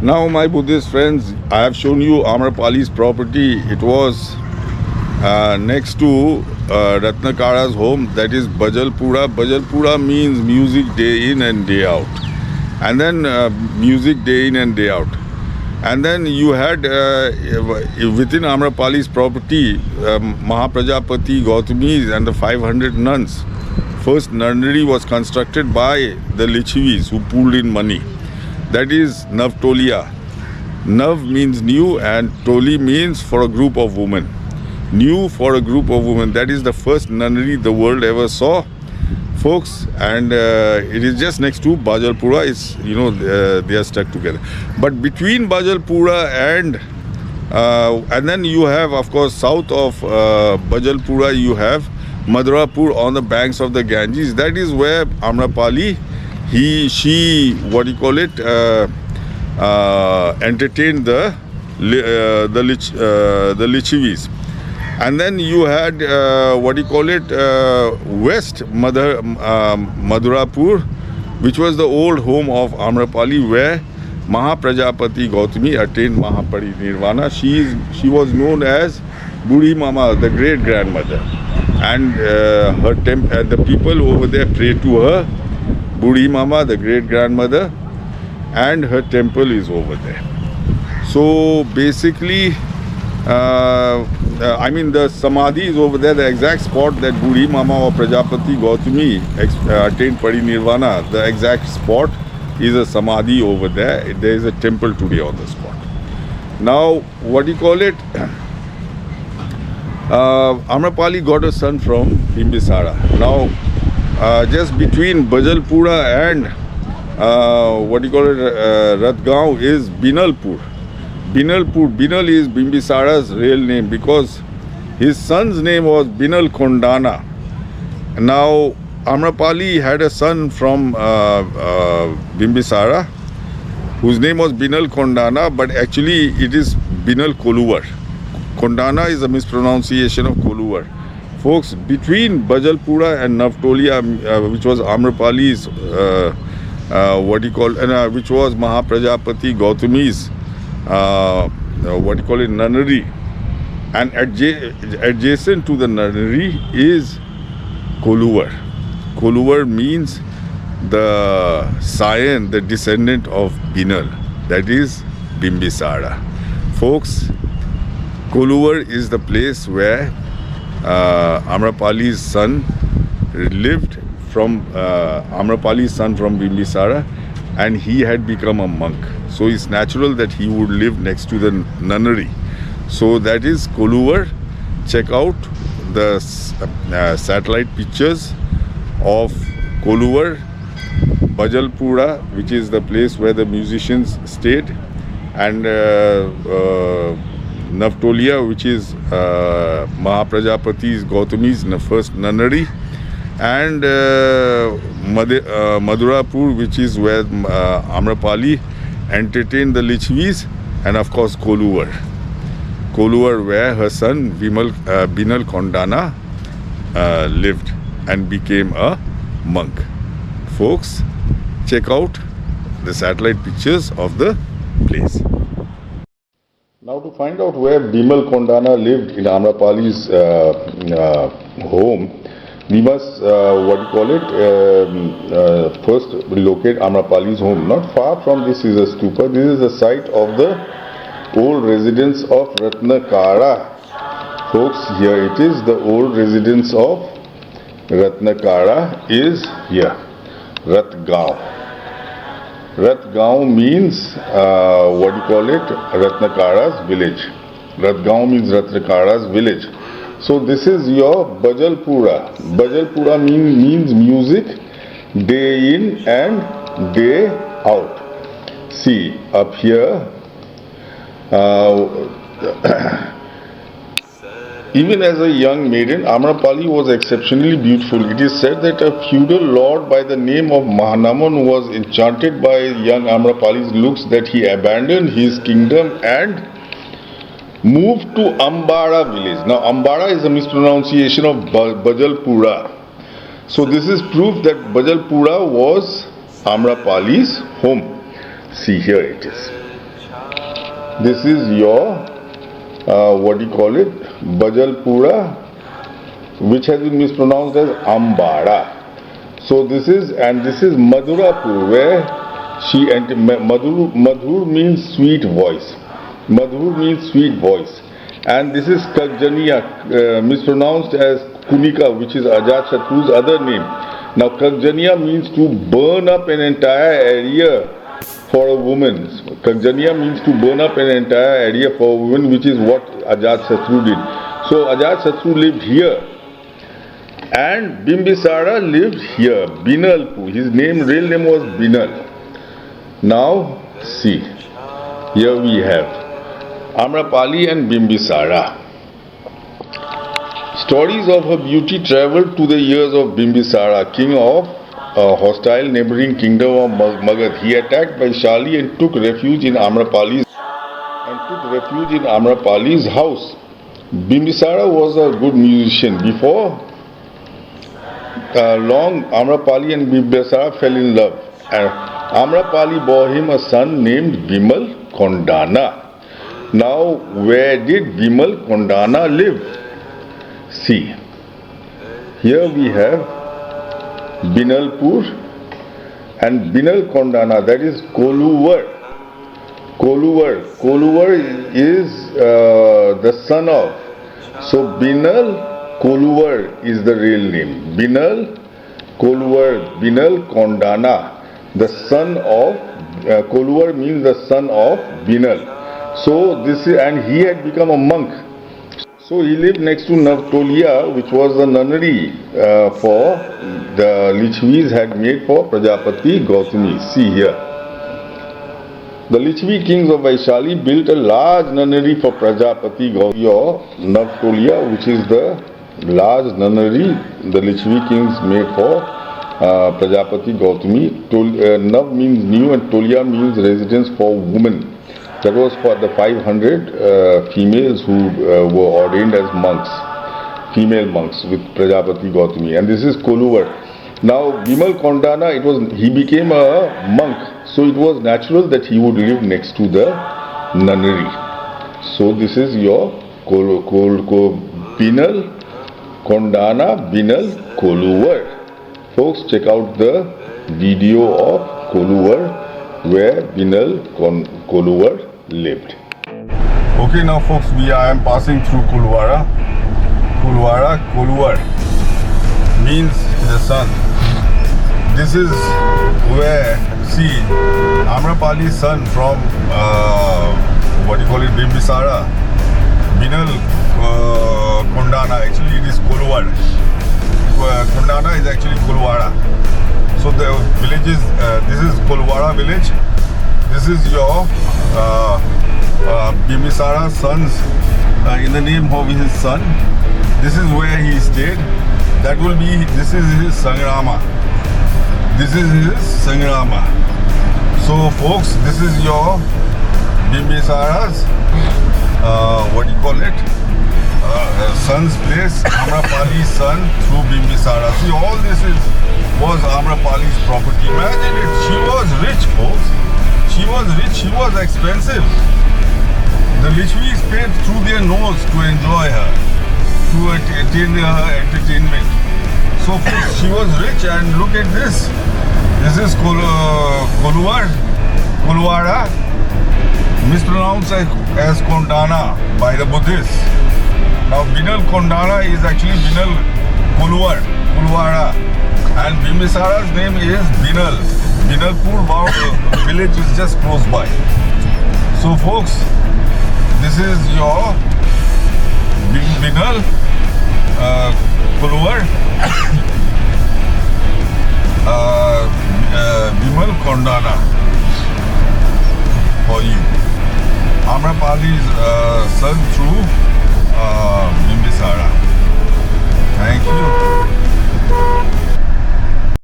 Now, my Buddhist friends, I have shown you Amrapali's property. It was next to Ratnakara's home, that is Bajalpura. Bajalpura means music day in and day out. And then music day in and day out. And then you had within Amrapali's property, Mahaprajapati Gautami and the 500 nuns. First nunnery was constructed by the Lichavis who pooled in money. That is Navtolia. Nav means new and Toli means for a group of women. New for a group of women. That is the first nunnery the world ever saw, folks. And it is just next to Bajalpura. It's, they are stuck together. But between Bajalpura and then you have, of course, south of Bajalpura, you have Madhurapur on the banks of the Ganges. That is where Amrapali, entertained the Lichavis. And then you had west Madhurapur, which was the old home of Amrapali, where Mahaprajapati Gautami attained Mahaparinirvana. She was known as Budi Mama, the great grandmother, and and the people over there pray to her, Budi Mama, the great grandmother, and her temple is over there. So basically, the Samadhi is over there, the exact spot that Budi Mama or Prajapati Gautami attained Parinirvana. The exact spot is a Samadhi over there. There is a temple today on the spot. Now, Amrapali got a son from Bimbisara. Now, just between Bajalpura and Ratgaon is Binalpur. Binal is Bimbisara's real name because his son's name was Binal Kondana. Now, Amrapali had a son from Bimbisara whose name was Binal Kondana, but actually it is Binal Koluvar. Kondana is a mispronunciation of Koluvar. Folks, between Bajalpura and Navtolia, which was Amrapali's, which was Mahaprajapati Gautami's, nunnery, and adjacent to the nunnery is Koluvar. Koluvar means the scion, the descendant of Binal, that is Bimbisara. Folks, Koluvar is the place where Amrapali's son lived from Bimbisara, and he had become a monk. So it's natural that he would live next to the nunnery. So that is Koluvar. Check out the satellite pictures of Koluvar, Bajalpura, which is the place where the musicians stayed, and Navtolia, which is Mahaprajapati's Gautami's first nunnery, and Madhurapur, which is where Amrapali entertained the Lichavis, and of course Koluvar, where her son Binal Kondana lived and became a monk. Folks, check out the satellite pictures of the place. Now, to find out where Bimal Kondana lived in Amrapali's home, we must first locate Amrapali's home. Not far from this is a stupa. This is the site of the old residence of Ratnakara. Folks, here it is. The old residence of Ratnakara is here, Ratgaon. Ratgaon means Ratnakara's village. Ratgaon means Ratnakara's village. So this is your Bajalpura. Bajalpura means music day in and day out. See, up here, even as a young maiden, Amrapali was exceptionally beautiful. It is said that a feudal lord by the name of Mahanaman was enchanted by young Amrapali's looks, that he abandoned his kingdom and moved to Ambara village. Now, Ambara is a mispronunciation of Bajalpura. So this is proof that Bajalpura was Amrapali's home. See, here it is. This is your what do you call it? Bajalpura, which has been mispronounced as Ambara. So this is Madhurapur, where she entered. Madhur means sweet voice. Madhur means sweet voice. And this is Kagjaniya, mispronounced as Kunika, which is Ajatshatru's other name. Now Kagjaniya means to burn up an entire area for a woman. Kagjaniya means to burn up an entire area for a woman, which is what Ajatshatru did. So Ajatshatru lived here, and Bimbisara lived here, Binalpur. His real name was Binal. Now see, here we have Amrapali and Bimbisara. Stories of her beauty travelled to the ears of Bimbisara, king of a hostile neighbouring kingdom of Magad. He attacked Vaishali and took refuge in Amrapali's house. Bimbisara was a good musician. Before long, Amrapali and Bimbisara fell in love. Amrapali bore him a son named Bimal Kondana. Now, where did Bimal Kondana live? See, here we have Binalpur and Binal Kondana, that is Koluvar. Koluvar is the son of. So Binal Koluvar is the real name. Binal Koluvar, Binal Kondana, the son of Koluvar means the son of Binal. So this is, and he had become a monk. So he lived next to Navtolia, which was the nunnery for the Lichvis had made for Prajapati Gautami. See here. The Lichvi kings of Vaishali built a large nunnery for Prajapati Gautami, or Navtolia, which is the large nunnery the Lichvi kings made for Prajapati Gautami. Nav means new and Tolia means residence for women. That was for the 500 females who were ordained as monks, female monks with Prajapati Gautami. And this is Koluvar. Now Bimal Kondana, he became a monk, so it was natural that he would live next to the nunnery. So this is your Binal Kondana, Binal Koluvar. Folks, check out the video of Koluvar where Binal Koluvar lived. Okay, now folks, I am passing through Koluvar. Koluvar means the sun. This is where, see, Amrapali's son from Bimbisara, Binal Kondana, actually it is Koluvar. Kondana is actually Koluvara. So the village is, this is Koluvara village. This is your Bimbisara's sons, in the name of his son. This is where he stayed. This is his Sangrama. So folks, this is your Bimbisara's, son's place, Amrapali's son through Bimbisara. See, all this was Amrapali's property. Imagine it, she was rich, folks. She was rich, she was expensive. The Lichvis paid through their nose to enjoy her, to attain her entertainment. So folks, she was rich, and look at this. This is Koluvara, mispronounced as Kondana by the Buddhists. Now Binal Kondana is actually Binal Koluvara, and Bimbisara's name is Binal. Binalpur village is just close by. So folks, this is your Binal Koluvar, Bimal Kondana for you. Amrapali's son through Bimbisara. Thank you.